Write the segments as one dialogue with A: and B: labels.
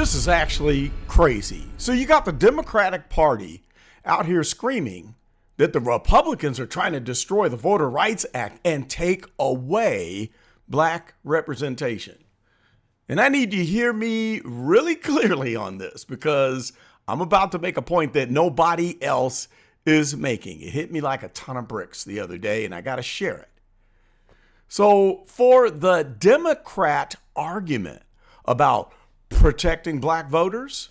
A: This is actually crazy. So you got the Democratic Party out here screaming that the Republicans are trying to destroy the Voter Rights Act and take away black representation. And I need you to hear me really clearly on this, because I'm about to make a point that nobody else is making. It hit me like a ton of bricks the other day, and I got to share it. So for the Democrat argument about protecting black voters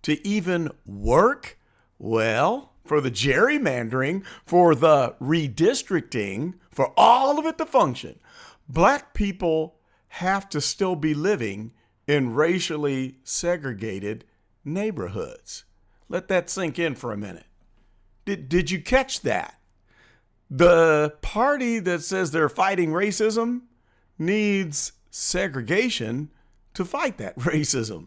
A: to even work, well, for the gerrymandering, for the redistricting, for all of it to function, black people have to still be living in racially segregated neighborhoods. Let that sink in for a minute. Did you catch that? The party that says they're fighting racism needs segregation to fight that racism.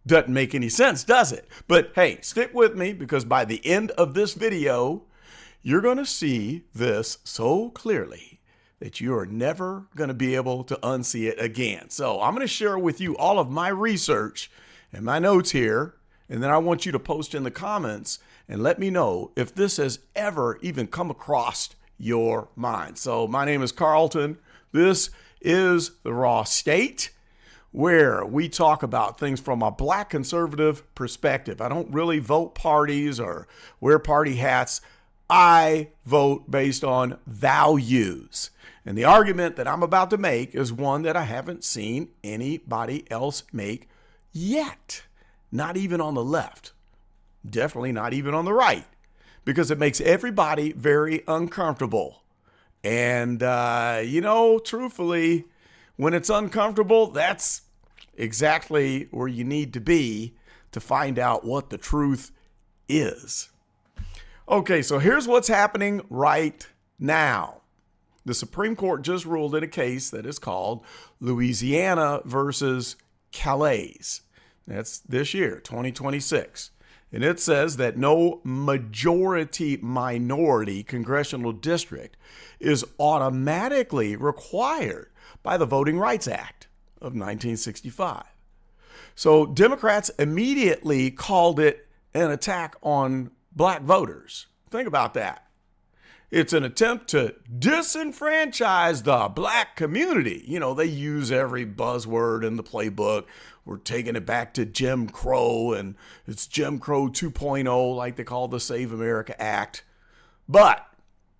A: Doesn't make any sense, does it? But hey, stick with me, because by the end of this video, you're going to see this so clearly that you are never going to be able to unsee it again. So I'm going to share with you all of my research and my notes here, and then I want you to post in the comments and let me know if this has ever even come across your mind. So my name is Carlton. This is the Raw State, where we talk about things from a black conservative perspective. I don't really vote parties or wear party hats. I vote based on values. And the argument that I'm about to make is one that I haven't seen anybody else make yet. Not even on the left. Definitely not even on the right. Because it makes everybody very uncomfortable. And, truthfully, when it's uncomfortable, that's exactly where you need to be to find out what the truth is. Okay, so here's what's happening right now. The Supreme Court just ruled in a case that is called Louisiana versus Calais. That's this year, 2026. And it says that no majority-minority congressional district is automatically required by the Voting Rights Act of 1965. So Democrats immediately called it an attack on black voters. Think about that. It's an attempt to disenfranchise the black community. You know, they use every buzzword in the playbook. We're taking it back to Jim Crow, and it's Jim Crow 2.0, like they call the Save America Act. But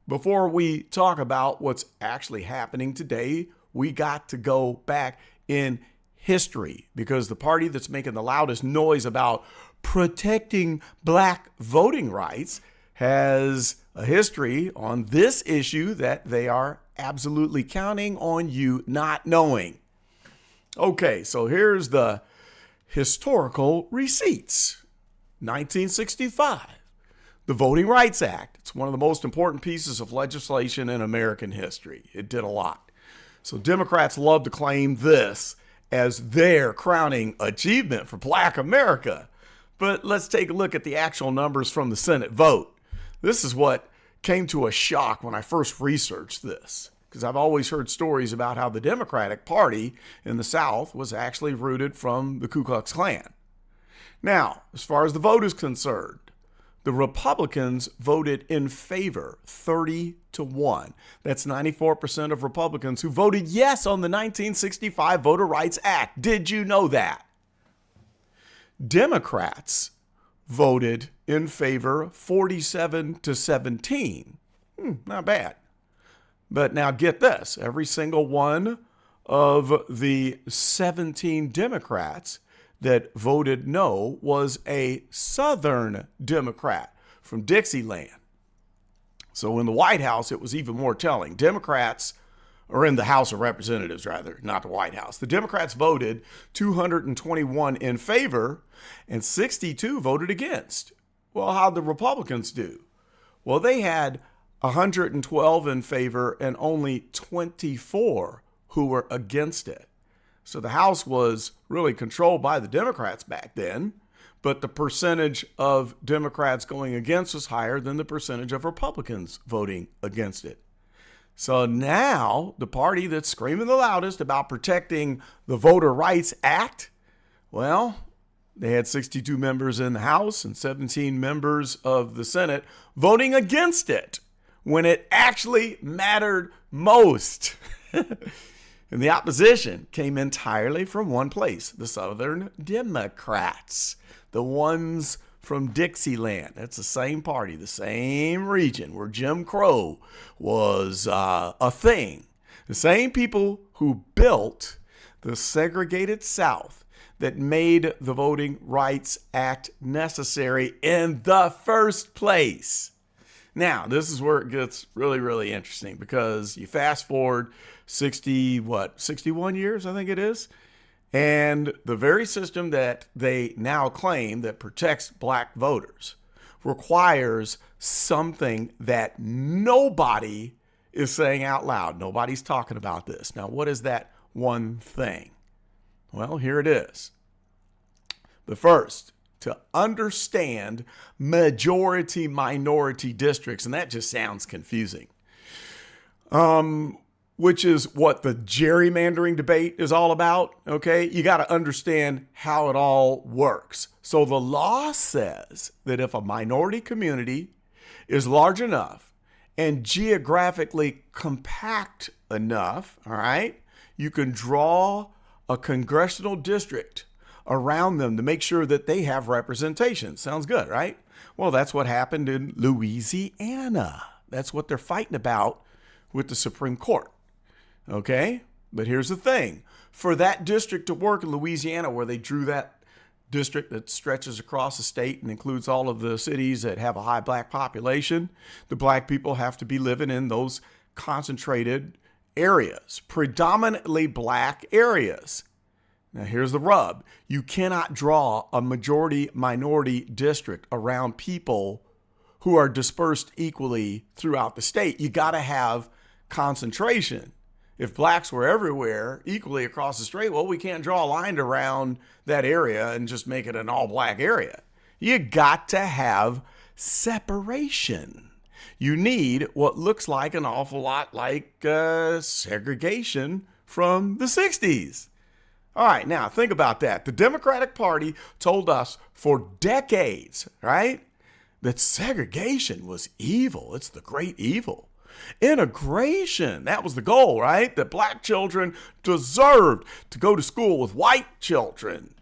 A: before we talk about what's actually happening today, we got to go back in history, because the party that's making the loudest noise about protecting black voting rights has a history on this issue that they are absolutely counting on you not knowing. Okay, so here's the historical receipts. 1965, the Voting Rights Act. It's one of the most important pieces of legislation in American history. It did a lot. So Democrats love to claim this as their crowning achievement for black America. But let's take a look at the actual numbers from the Senate vote. This is what came to a shock when I first researched this, because I've always heard stories about how the Democratic Party in the South was actually rooted from the Ku Klux Klan. Now, as far as the vote is concerned, the Republicans voted in favor 30-1. That's 94% of Republicans who voted yes on the 1965 Voter Rights Act. Did you know that? Democrats voted in favor 47-17. Not bad. But now get this. Every single one of the 17 Democrats that voted no was a Southern Democrat from Dixieland. So in the White House, it was even more telling. Democrats, or in the House of Representatives rather, not the White House. The Democrats voted 221 in favor and 62 voted against. Well, how'd the Republicans do? Well, they had 112 in favor and only 24 who were against it. So the House was really controlled by the Democrats back then, but the percentage of Democrats going against was higher than the percentage of Republicans voting against it. So now the party that's screaming the loudest about protecting the Voter Rights Act, well, They had 62 members in the House and 17 members of the Senate voting against it when it actually mattered most. And the opposition came entirely from one place, the Southern Democrats, the ones from Dixieland. That's the same party, the same region where Jim Crow was a thing. The same people who built the segregated South that made the Voting Rights Act necessary in the first place. Now, this is where it gets really, really interesting, because you fast forward 61 years, I think it is. And the very system that they now claim that protects black voters requires something that nobody is saying out loud. Nobody's talking about this. Now, what is that one thing? Well, here it is. But first, to understand majority-minority districts, and that just sounds confusing, which is what the gerrymandering debate is all about, okay? You got to understand how it all works. So the law says that if a minority community is large enough and geographically compact enough, all right, you can draw a congressional district around them to make sure that they have representation. Sounds good, right? Well, that's what happened in Louisiana. That's what they're fighting about with the Supreme Court. Okay? But here's the thing. For that district to work in Louisiana, where they drew that district that stretches across the state and includes all of the cities that have a high black population, the black people have to be living in those concentrated areas, predominantly black areas. Now, here's the rub. You cannot draw a majority-minority district around people who are dispersed equally throughout the state. You got to have concentration. If blacks were everywhere equally across the state, well, we can't draw a line around that area and just make it an all-black area. You got to have separation. You need what looks like an awful lot like segregation from the 60s. All right, now think about that. The Democratic Party told us for decades, right, that segregation was evil. It's the great evil. Integration, that was the goal, right? That black children deserved to go to school with white children,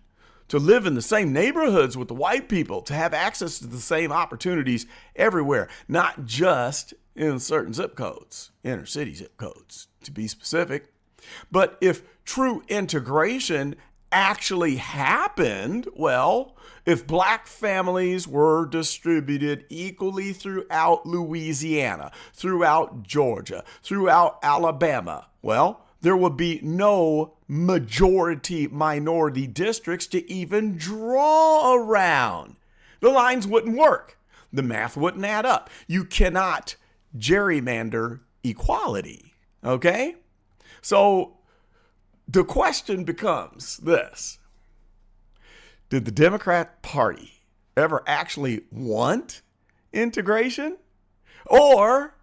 A: to live in the same neighborhoods with the white people, to have access to the same opportunities everywhere, not just in certain zip codes, inner city zip codes, to be specific. But if true integration actually happened, well, if black families were distributed equally throughout Louisiana, throughout Georgia, throughout Alabama, well, there would be no majority-minority districts to even draw around. The lines wouldn't work. The math wouldn't add up. You cannot gerrymander equality, okay? So the question becomes this. Did the Democrat Party ever actually want integration? Or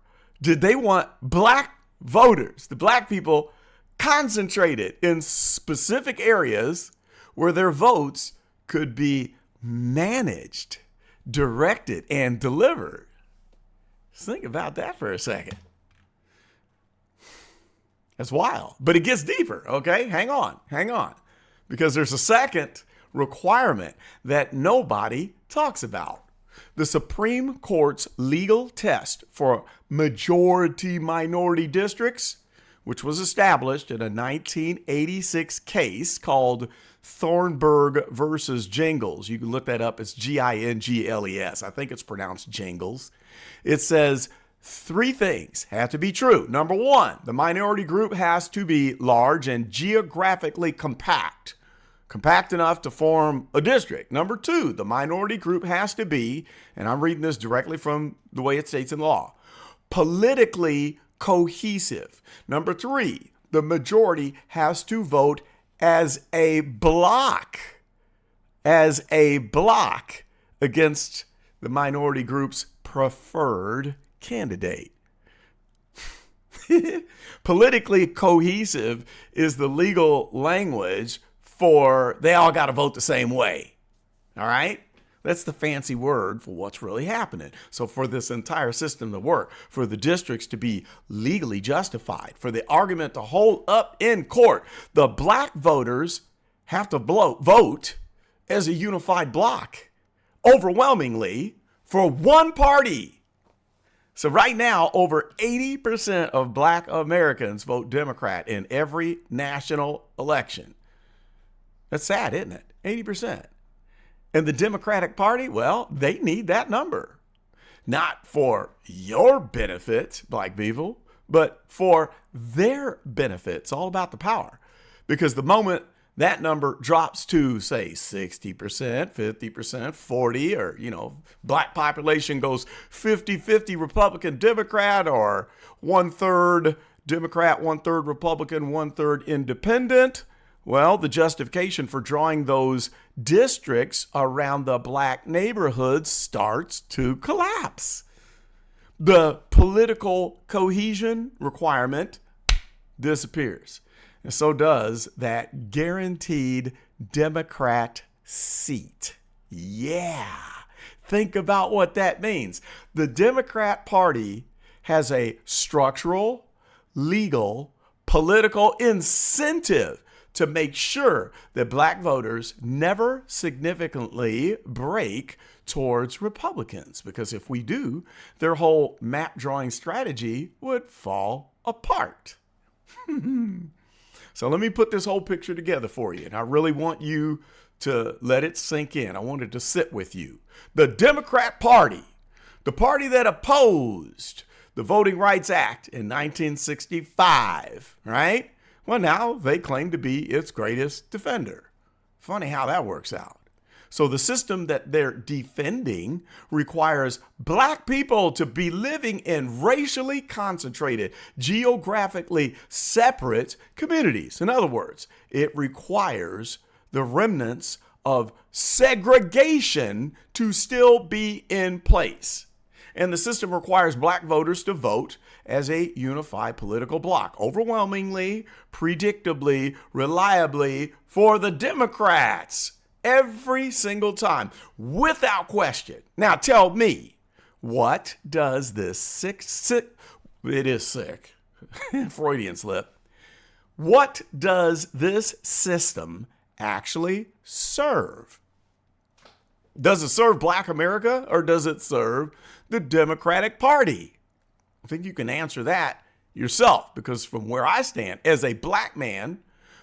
A: did they want black voters, the black people, concentrated in specific areas where their votes could be managed, directed, and delivered? Just think about that for a second. That's wild, but it gets deeper, okay? Hang on, because there's a second requirement that nobody talks about. The Supreme Court's legal test for majority-minority districts, which was established in a 1986 case called Thornburg versus Jingles. You can look that up. It's Gingles. I think it's pronounced Jingles. It says 3 things have to be true. Number 1, the minority group has to be large and geographically compact enough to form a district. Number 2, the minority group has to be, and I'm reading this directly from the way it states in law, politically cohesive. Number 3, the majority has to vote as a block against the minority group's preferred candidate. Politically cohesive is the legal language for they all got to vote the same way. All right? That's the fancy word for what's really happening. So for this entire system to work, for the districts to be legally justified, for the argument to hold up in court, the black voters have to vote as a unified bloc, overwhelmingly for one party. So right now, over 80% of black Americans vote Democrat in every national election. That's sad, isn't it? 80%. And the Democratic Party, well, they need that number. Not for your benefit, black people, but for their benefit. It's all about the power. Because the moment that number drops to, say, 60%, 50%, 40, or, black population goes 50-50 Republican, Democrat, or 1/3 Democrat, 1/3 Republican, 1/3 independent, well, the justification for drawing those districts around the black neighborhoods starts to collapse. The political cohesion requirement disappears. And so does that guaranteed Democrat seat. Yeah. Think about what that means. The Democrat Party has a structural, legal, political incentive to make sure that black voters never significantly break towards Republicans. Because if we do, their whole map drawing strategy would fall apart. So let me put this whole picture together for you. And I really want you to let it sink in. I want it to sit with you. The Democrat Party, the party that opposed the Voting Rights Act in 1965, right? Well, now they claim to be its greatest defender. Funny how that works out. So the system that they're defending requires black people to be living in racially concentrated, geographically separate communities. In other words, it requires the remnants of segregation to still be in place. And the system requires black voters to vote as a unified political bloc, overwhelmingly, predictably, reliably for the Democrats every single time, without question. Now tell me, what does this sick, it is sick, Freudian slip, what does this system actually serve? Does it serve black America or does it serve the Democratic Party? I think you can answer that yourself, because from where I stand as a black man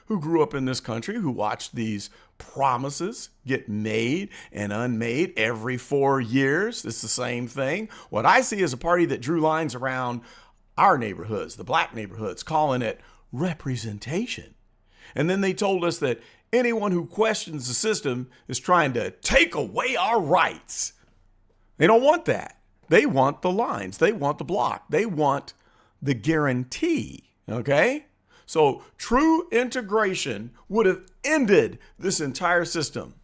A: who grew up in this country, who watched these promises get made and unmade every 4 years, it's the same thing. What I see is a party that drew lines around our neighborhoods, the black neighborhoods, calling it representation. And then they told us that anyone who questions the system is trying to take away our rights. They don't want that. They want the lines. They want the block. They want the guarantee. Okay? So true integration would have ended this entire system.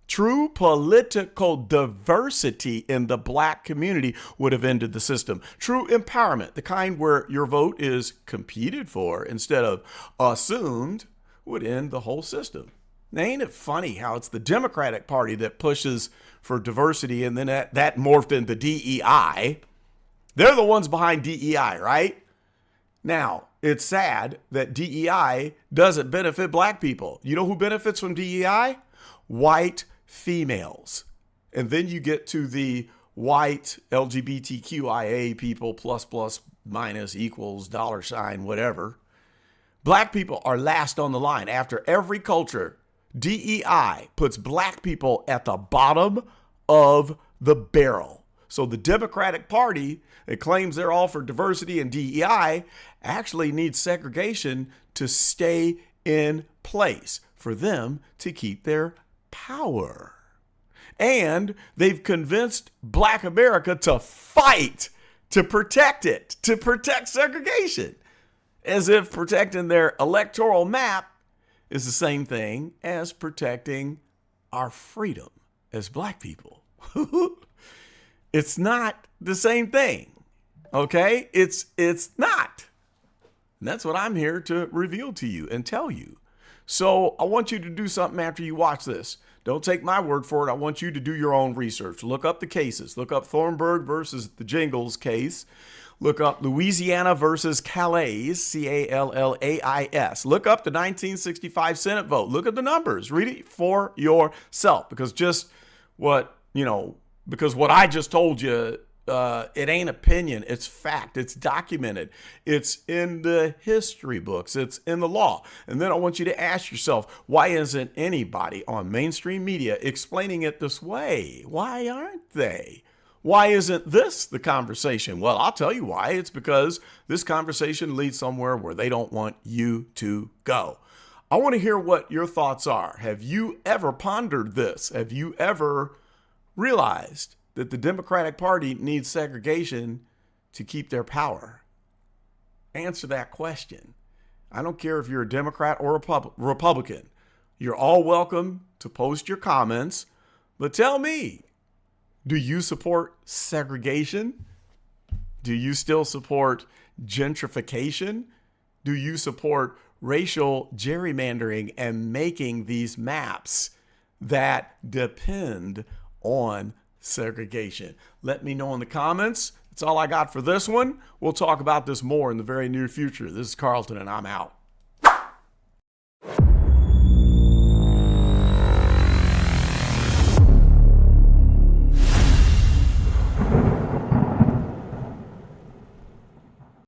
A: True political diversity in the black community would have ended the system. True empowerment, the kind where your vote is competed for instead of assumed, would end the whole system. Now, ain't it funny how it's the Democratic Party that pushes for diversity, and then that morphed into DEI. They're the ones behind DEI, right? Now, it's sad that DEI doesn't benefit black people. You know who benefits from DEI? White females. And then you get to the white LGBTQIA people, plus, minus, equals, $, whatever. Black people are last on the line. After every culture, DEI puts black people at the bottom of the barrel. So the Democratic Party that claims they're all for diversity and DEI actually needs segregation to stay in place for them to keep their power. And they've convinced black America to fight to protect it, to protect segregation, as if protecting their electoral map is the same thing as protecting our freedom as black people. It's not the same thing. Okay? It's not. And that's what I'm here to reveal to you and tell you. So I want you to do something after you watch this. Don't take my word for it. I want you to do your own research. Look up the cases. Look up Thornburg versus the Jingles case. Look up Louisiana versus Calais, Callais. Look up the 1965 Senate vote. Look at the numbers. Read it for yourself, because because what I just told you, it ain't opinion, it's fact, it's documented, it's in the history books, it's in the law. And then I want you to ask yourself, why isn't anybody on mainstream media explaining it this way? Why aren't they? Why isn't this the conversation? Well, I'll tell you why. It's because this conversation leads somewhere where they don't want you to go. I want to hear what your thoughts are. Have you ever pondered this? Have you ever realized that the Democratic Party needs segregation to keep their power? Answer that question. I don't care if you're a Democrat or a Republican. You're all welcome to post your comments, but tell me, do you support segregation? Do you still support gentrification? Do you support racial gerrymandering and making these maps that depend on segregation? Let me know in the comments. That's all I got for this one. We'll talk about this more in the very near future. This is Carlton, and I'm out.